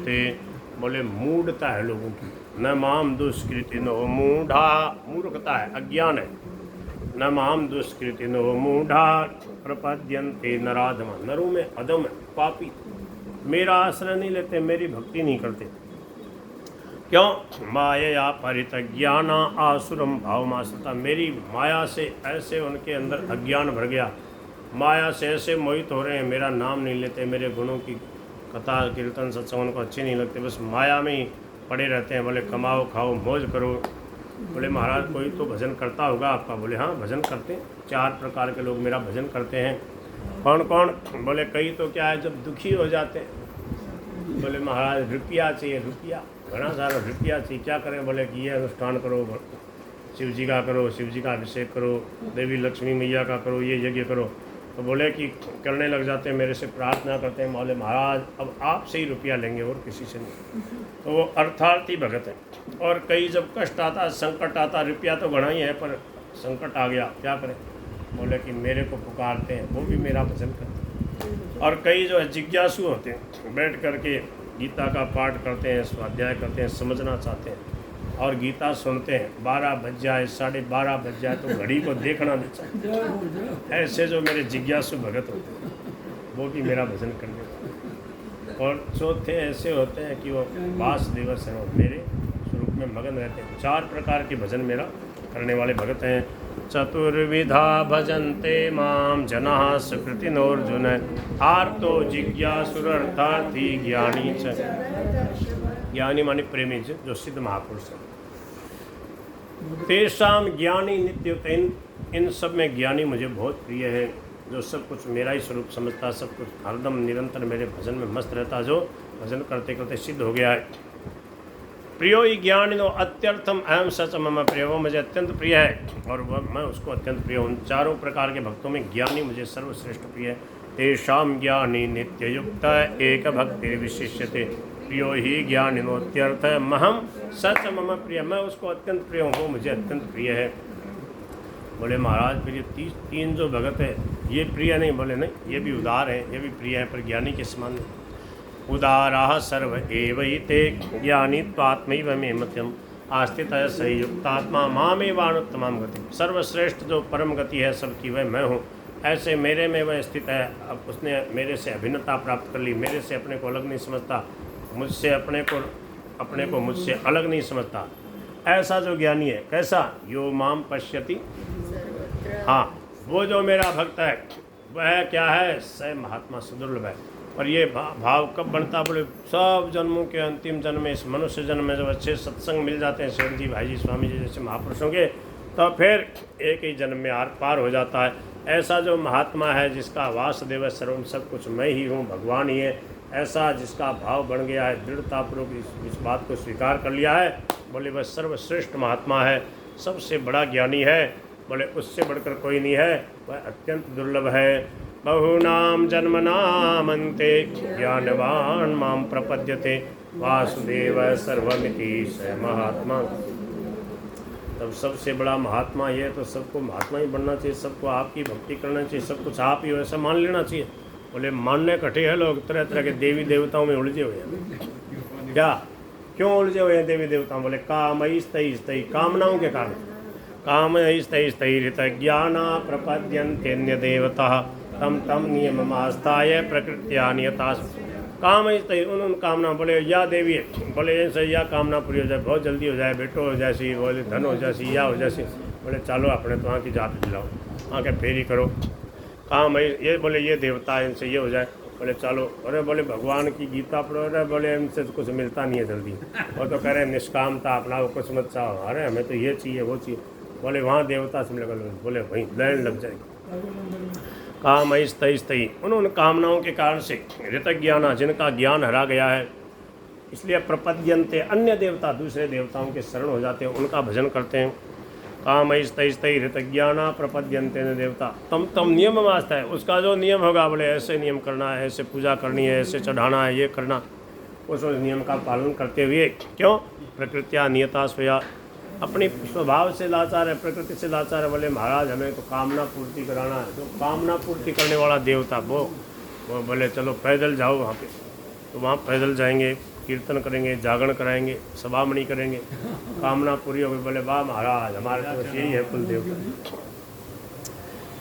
प्रपद्यन्ते, बोले मूढ़ता है लोगों की। न माम दुष्कृतिनो मूढ़ा, मूर्खता है, अज्ञान है। न माम दुष्कृतिनो मूढ़ा प्रपद्यन्ते नराधमा, नरों में अधम है, पापी, मेरा आश्रय नहीं लेते, मेरी भक्ति नहीं करते। क्यों? माया परितज्ञाना आसुरम भावमाश्रिता, मेरी माया से ऐसे उनके अंदर अज्ञान भर गया, माया से ऐसे मोहित हो रहे हैं, मेरा नाम नहीं लेते, मेरे गुणों की कथा कीर्तन सत्संग उनको अच्छे नहीं लगते, बस माया में ही पड़े रहते हैं। बोले कमाओ खाओ मौज करो। बोले महाराज कोई तो भजन करता होगा आपका? बोले हाँ भजन करते हैं, 4 प्रकार के लोग मेरा भजन करते हैं। कौन कौन? बोले कई तो क्या है जब दुखी हो जाते हैं, बोले महाराज रुपया चाहिए, रुपया, घना सारा रुपया चाहिए, क्या करें? बोले कि ये अनुष्ठान करो, शिव जी का करो, शिव जी का अभिषेक करो, देवी लक्ष्मी मैया का करो, ये यज्ञ करो। तो बोले कि करने लग जाते हैं, मेरे से प्रार्थना करते हैं, बोले महाराज अब आपसे ही रुपया लेंगे और किसी से नहीं। तो वो अर्थार्थी भगत है। और कई जब कष्ट आता, संकट आता, रुपया तो घना ही है पर संकट आ गया, क्या करें? बोले कि मेरे को पुकारते हैं, वो भी मेरा भजन करते हैं। और कई जो है जिज्ञासु होते हैं, बैठ करके गीता का पाठ करते हैं, स्वाध्याय करते हैं, समझना चाहते हैं और गीता सुनते हैं, 12 बज जाए, 12:30 बज जाए तो घड़ी को देखना नहीं चाहते। ऐसे जो मेरे जिज्ञासु भगत होते हैं वो भी मेरा भजन करने वाले। और चौथे ऐसे होते हैं कि वो वासुदेव सर्वम, मेरे स्वरूप में मगन रहते हैं। 4 प्रकार के भजन मेरा करने वाले भगत हैं। चतुर्विधा भजन्ते माम जनाः सुकृतिनोर्जुन, आर्तो जिज्ञासुरर्थार्थी ज्ञानी च, ज्ञानी माने प्रेमी जो सिद्ध महापुरुष हैं। तेषाम ज्ञानी नित्युक्त, इन सब में ज्ञानी मुझे बहुत प्रिय है, जो सब कुछ मेरा ही स्वरूप समझता, सब कुछ हरदम निरंतर मेरे भजन में मस्त रहता, जो भजन करते करते सिद्ध हो गया है। प्रियो ही ज्ञानिनो अत्यर्थम अहम सच मम प्रिय, वो मुझे अत्यंत प्रिय है और वह मैं उसको अत्यंत प्रिय हूँ। 4 प्रकार के भक्तों में ज्ञानी मुझे सर्वश्रेष्ठ प्रिय है। तेषाम ज्ञानी नित्ययुक्त एक भक्ति विशिष्यते, प्रियो ही ज्ञानिनोत्यर्थ महम सच मम प्रिय, मैं उसको अत्यंत प्रिय हूँ, वो मुझे अत्यंत प्रिय है। बोले महाराज फिर ये 3 जो भगत है ये प्रिय नहीं? बोले नहीं, ये भी उदार है, ये भी प्रिय है, पर ज्ञानी के समान नहीं। उदाराः सर्व एवैते ज्ञानी त्वात्मैव मे मत्यम, आस्थितः संयुक्तात्मा मामेवानुत्तमां गति, सर्वश्रेष्ठ जो परम गति है सबकी वह मैं हूँ, ऐसे मेरे में वह स्थित है। अब उसने मेरे से अभिन्नता प्राप्त कर ली, मेरे से अपने को अलग नहीं समझता, मुझसे अपने को मुझसे अलग नहीं समझता। ऐसा जो ज्ञानी है, कैसा? यो माम पश्यति, हाँ वो जो मेरा भक्त है वह क्या है? स महात्मा सुदुर्लभ है। और ये भाव कब बनता? बोले सब जन्मों के अंतिम जन्म में, इस मनुष्य जन्म में जब अच्छे सत्संग मिल जाते हैं शेर जी, भाई जी, स्वामी जी जैसे महापुरुषों के, तो फिर एक ही जन्म में आर पार हो जाता है। ऐसा जो महात्मा है जिसका वासुदेव सर्वम, सब कुछ मैं ही हूँ, भगवान ही है, ऐसा जिसका भाव बन गया है, दृढ़तापूर्वक इस बात को स्वीकार कर लिया है, बोले वह सर्वश्रेष्ठ महात्मा है, सबसे बड़ा ज्ञानी है। बोले उससे बढ़कर कोई नहीं है, वह अत्यंत दुर्लभ है। बहूनां जन्मनामन्ते ज्ञानवान् मां प्रपद्यते, वासुदेव सर्वमिति स महात्मा। तब सबसे बड़ा महात्मा ये, तो सबको महात्मा ही बनना चाहिए, सबको आपकी भक्ति करना चाहिए, सब कुछ आप ही हो ऐसा मान लेना चाहिए। बोले मानने कटे हैं लोग, तरह तरह के देवी देवताओं में उलझे हुए हैं। क्या क्यों उलझे हुए हैं देवी देवताओं? बोले कामैस्तैस्तै, कामनाओं के कारण, कामैस्तैस्तैरितज्ञाना प्रपद्यन्तेन्य देवताः तम तम नियममास्ताय प्रकृत्या नियतास्, काम उन कामना, बोले या देवी है, बोले ऐसे या कामना पूरी हो जाए, बहुत जल्दी हो जाए, बेटो हो जाए, बोले धन हो जाए, या हो जाए, बोले चलो अपने तो वहाँ की जात दिलाओ, वहाँ के फेरी करो, काम है ये, बोले ये देवता है इनसे ये हो जाए, बोले चलो, अरे बोले भगवान की गीता पढ़ो, अरे बोले इनसे तो कुछ मिलता नहीं है जल्दी, वो तो कह रहे हैं निष्कामता अपना, वो कुछ मत चाहो, अरे हमें तो ये चाहिए वो चाहिए, बोले वहाँ देवता से मिलेगा, बोले वहीं लाइन लग जाएगी। कामैस्तैस्तै, उन कामनाओं के कारण से ऋतज्ञाना, जिनका ज्ञान हरा गया है, इसलिए प्रपद्यन्ते, अन्य देवता दूसरे देवताओं के शरण हो जाते हैं, उनका भजन करते हैं। कामैस्तैस्तै ऋतज्ञाना प्रपद्यन्ते न देवता तम तम नियममास्ता है, उसका जो नियम होगा, बोले ऐसे नियम करना है, ऐसे पूजा करनी है, ऐसे चढ़ाना है, ये करना, उस नियम का पालन करते हुए, क्यों? प्रकृत्या नियता स्वया, अपनी स्वभाव से लाचार है, प्रकृति से लाचार है। बोले महाराज हमें तो कामना पूर्ति कराना है, तो कामना पूर्ति करने वाला देवता वो बोले चलो पैदल जाओ वहाँ पे, तो वहाँ पैदल जाएंगे, कीर्तन करेंगे, जागरण कराएंगे, सभामणि करेंगे, कामना पूरी होगी। बोले वाह महाराज, हमारे तो बस यही है कुल देवता।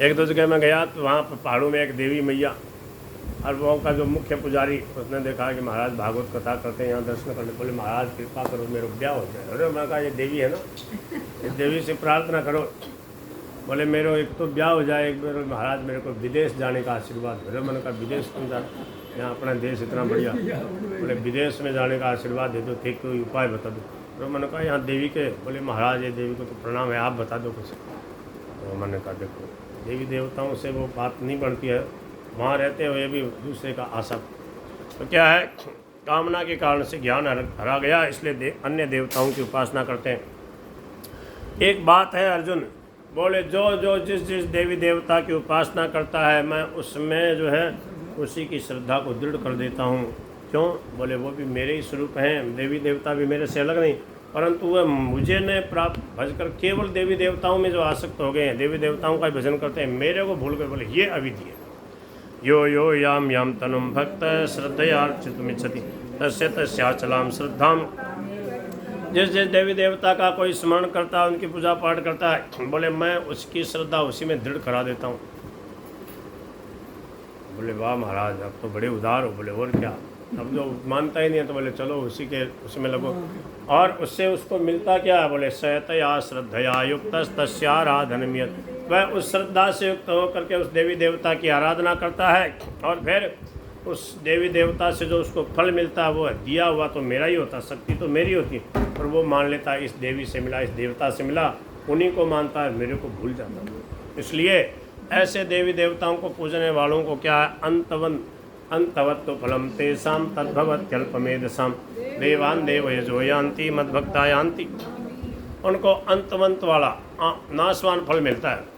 एक दो जगह मैं गया तो वहाँ पर पहाड़ों में एक देवी मैया, और वहाँ का जो मुख्य पुजारी, उसने देखा कि महाराज भागवत कथा करते हैं, यहाँ दर्शन करने। बोले महाराज कृपा करो, मेरे ब्याह हो जाए। अरे मैं कहा ये देवी है ना, इस देवी से प्रार्थना करो। बोले मेरे एक तो ब्याह हो जाए, एक मेरे महाराज मेरे को विदेश जाने का आशीर्वाद। अरे मैंने कहा विदेश क्यों जाना, यहाँ अपना देश इतना बढ़िया। बोले विदेश में जाने का आशीर्वाद दे दो, ठीक कोई उपाय बता दो। तो मैंने कहा यहाँ देवी के, बोले महाराज ये देवी को तो प्रणाम है, आप बता दो कुछ। तो मैंने कहा देखो देवी देवताओं से वो बात नहीं बनती है, वहाँ रहते हुए भी दूसरे का आशा। तो क्या है, कामना के कारण से ज्ञान हरा गया, इसलिए अन्य देवताओं की उपासना करते हैं। एक बात है अर्जुन, बोले जो जो जिस जिस देवी देवता की उपासना करता है, मैं उसमें जो है उसी की श्रद्धा को दृढ़ कर देता हूँ। क्यों? बोले वो भी मेरे ही स्वरूप हैं, देवी देवता भी मेरे से अलग नहीं, परंतु वह मुझे ने प्राप्त भजकर केवल देवी देवताओं में जो आसक्त हो गए हैं, देवी देवताओं का भजन करते हैं, मेरे को भूल गए। बोले ये अविधि है। यो यो याम याम तनुम भक्त श्रद्धयार्चितुमिच्छति तस्य तस्याचलाम श्रद्धाम। जिस जिस देवी देवता का कोई स्मरण करता है, उनकी पूजा पाठ करता है, बोले मैं उसकी श्रद्धा उसी में दृढ़ करा देता हूँ। बोले वाह महाराज, अब तो बड़े उदार हो। बोले और क्या, अब जो मानता ही नहीं है तो बोले चलो उसी में लगो। और उससे उसको मिलता क्या है? बोले सतया श्रद्धया युक्त तस्याराधनमियत। वह उस श्रद्धा से युक्त होकर के उस देवी देवता की आराधना करता है, और फिर उस देवी देवता से जो उसको फल मिलता है वो दिया हुआ तो मेरा ही होता, शक्ति तो मेरी होती, और वो मान लेता है इस देवी से मिला, इस देवता से मिला, उन्हीं को मानता है, मेरे को भूल जाता है। इसलिए ऐसे देवी देवताओं को पूजने वालों को क्या है, अंतवत्तो फलम तेषां तद्भवत्यल्पमेधसां देवान देवयजो यान्ति मद्भक्ता यान्ति। उनको अंतवंत वाला नाशवान फल मिलता है,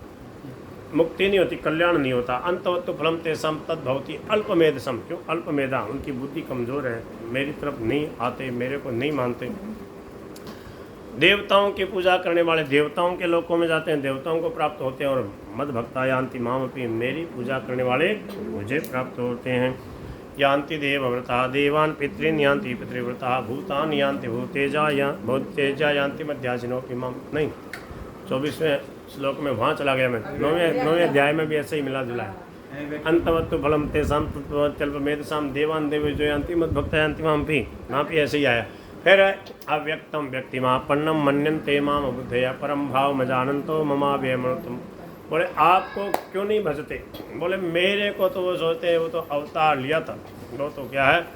मुक्ति नहीं होती, कल्याण नहीं होता। अंतवत्तो फलम तेषां तद्भवति अल्पमेधसम। क्यों अल्पमेधा? उनकी बुद्धि कमज़ोर है, मेरी तरफ नहीं आते, मेरे को नहीं मानते। देवताओं की पूजा करने वाले देवताओं के लोकों में जाते हैं, देवताओं को प्राप्त होते हैं, और मद्भक्ता यान्ति मामपि, मेरी पूजा करने वाले मुझे प्राप्त होते हैं। यान्ति देवव्रता देवान् पितॄन् यान्ति पितृव्रता भूतान् यान्ति भूतेजा यान्ति मध्याजिनोपि माम। नहीं, 24वें श्लोक में वहाँ चला गया मैं, 9वें अध्याय में भी ऐसे ही मिला जुला है। अंतवत्तु फलम तेषां तत्त्वत्यल्पमेधसां देवान् देवयजो यान्ति मद्भक्ता यान्ति मामपि, वहाँ भी ऐसे ही आया। फिर अव्यक्तम व्यक्तिमापन्नम मन्यन्ते माम बुद्धया परम भाव मजानंतो ममाव्यमृतम। बोले आपको क्यों नहीं भजते? बोले मेरे को तो वो सोचते हैं, वो तो अवतार लिया था, वो तो क्या है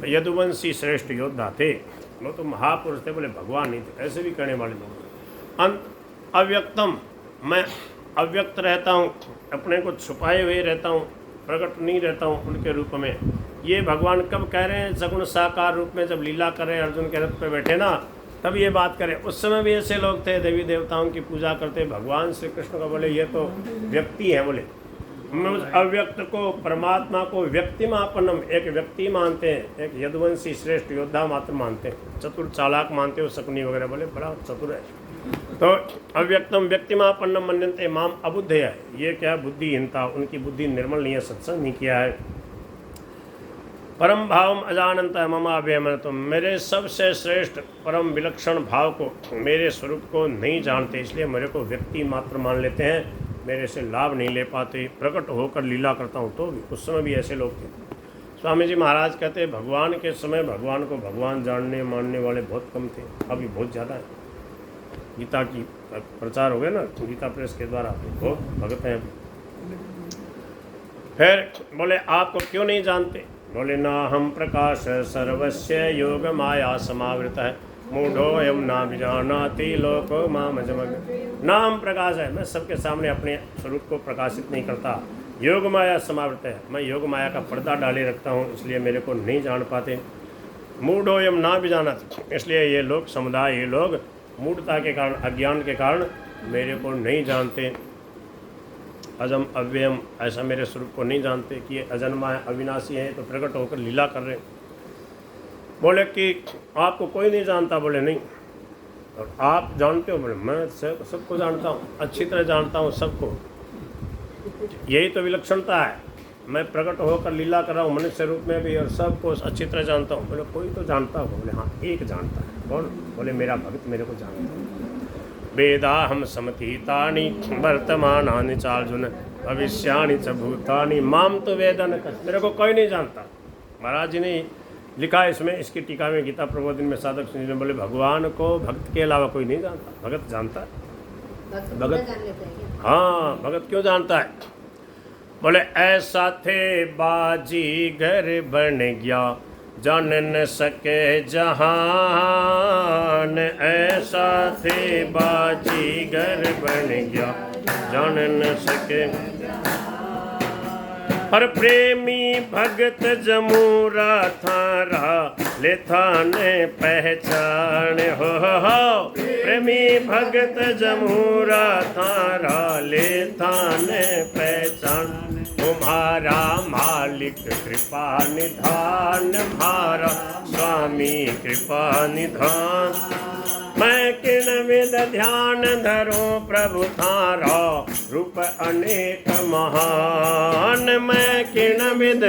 यदुवंशी श्रेष्ठ योद्धा थे, वो तो महापुरुष थे, बोले भगवान नहीं थे। ऐसे भी करने वाले लोग। अव्यक्तम, मैं अव्यक्त रहता हूँ, अपने को छुपाए हुए रहता हूँ, प्रकट नहीं रहता हूँ उनके रूप में। ये भगवान कब कह रहे हैं? सगुण साकार रूप में जब लीला कर रहे हैं, अर्जुन के रथ पे बैठे ना, तब ये बात करें। उस समय भी ऐसे लोग थे, देवी देवताओं की पूजा करते, भगवान श्री कृष्ण को बोले ये तो व्यक्ति है। बोले उस अव्यक्त को, परमात्मा को व्यक्तिमापन्नम, एक व्यक्ति मानते हैं, एक यदुवंशी श्रेष्ठ योद्धा मात्र मानते हैं, चतुर चालाक मानते हो, शकुनी वगैरह। बोले बड़ा चतुर है। तो अव्यक्तम व्यक्तिमापन्नम मन्यन्ते माम अबुद्धय है, ये क्या बुद्धिहीनता, उनकी बुद्धि निर्मल नहीं है, सत्संग नहीं किया है। परम भावम अजानंत ममाव्यमृतम, मेरे सबसे श्रेष्ठ परम विलक्षण भाव को, मेरे स्वरूप को नहीं जानते, इसलिए मेरे को व्यक्ति मात्र मान लेते हैं, मेरे से लाभ नहीं ले पाते। प्रकट होकर लीला करता हूँ तो भी, उस समय भी ऐसे लोग थे। स्वामी जी महाराज कहते हैं भगवान के समय भगवान को भगवान जानने मानने वाले बहुत कम थे, अभी बहुत ज़्यादा है। गीता की प्रचार हो गया ना गीता प्रेस के द्वारा, बहुत भगत हैं। फिर बोले आपको क्यों नहीं जानते? बोले ना हम प्रकाश सर्वस्य योग माया समावृत है मूढ़ोऽयं ना विजानाति लोको माम जमग। नाम प्रकाश है, मैं सबके सामने अपने स्वरूप को प्रकाशित नहीं करता, योग माया समावृत है, मैं योग माया का पर्दा डाले रखता हूँ, इसलिए मेरे को नहीं जान पाते। मूढ़ोऽयं ना विजानाति, इसलिए ये लोग समुदाय, ये लोग मूढ़ता के कारण, अज्ञान के कारण मेरे को नहीं जानते। अजम अव्ययम, ऐसा मेरे स्वरूप को नहीं जानते कि ये अजन्मा है, अविनाशी है, तो प्रकट होकर लीला कर रहे। बोले कि आपको कोई नहीं जानता? बोले नहीं। और आप जानते हो? बोले मैं सबको जानता हूँ, अच्छी तरह जानता हूँ सबको। यही तो विलक्षणता है। मैं प्रकट होकर लीला कर रहा हूँ मनुष्य रूप में भी और सबको अच्छी तरह जानता हूँ। बोले कोई तो जानता हो। बोले हाँ एक जानता है। कौन? बोले मेरा भक्त मेरे को जानता है। वेदा हम समतीतानि वर्तमानानि चार्जुन भविष्याणि च भूतानि माम तो वेदा न कर। मेरे को कोई नहीं जानता। महाराज जी ने लिखा है इसमें, इसकी टीका में गीता प्रबोधन में साधक सुनी बोले भगवान को भक्त के अलावा कोई नहीं जानता। भगत जानता है। भगत हाँ, भगत क्यों जानता है? बोले ऐसा थे बाजीगर बन गया जान न सके जहान। ऐसा थे बाजीगर बन गया जान न सके। हर प्रेमी भगत जमूरा थारा लेथा ने पहचान हो। प्रेमी भगत जमूरा थारा लेथा ने पहचान। तुम्हारा मालिक कृपा निधान भारा स्वामी कृपा निधान। मैं किन विद ध्यान धरो प्रभु थारा रूप अनेक महान। मैं किन विद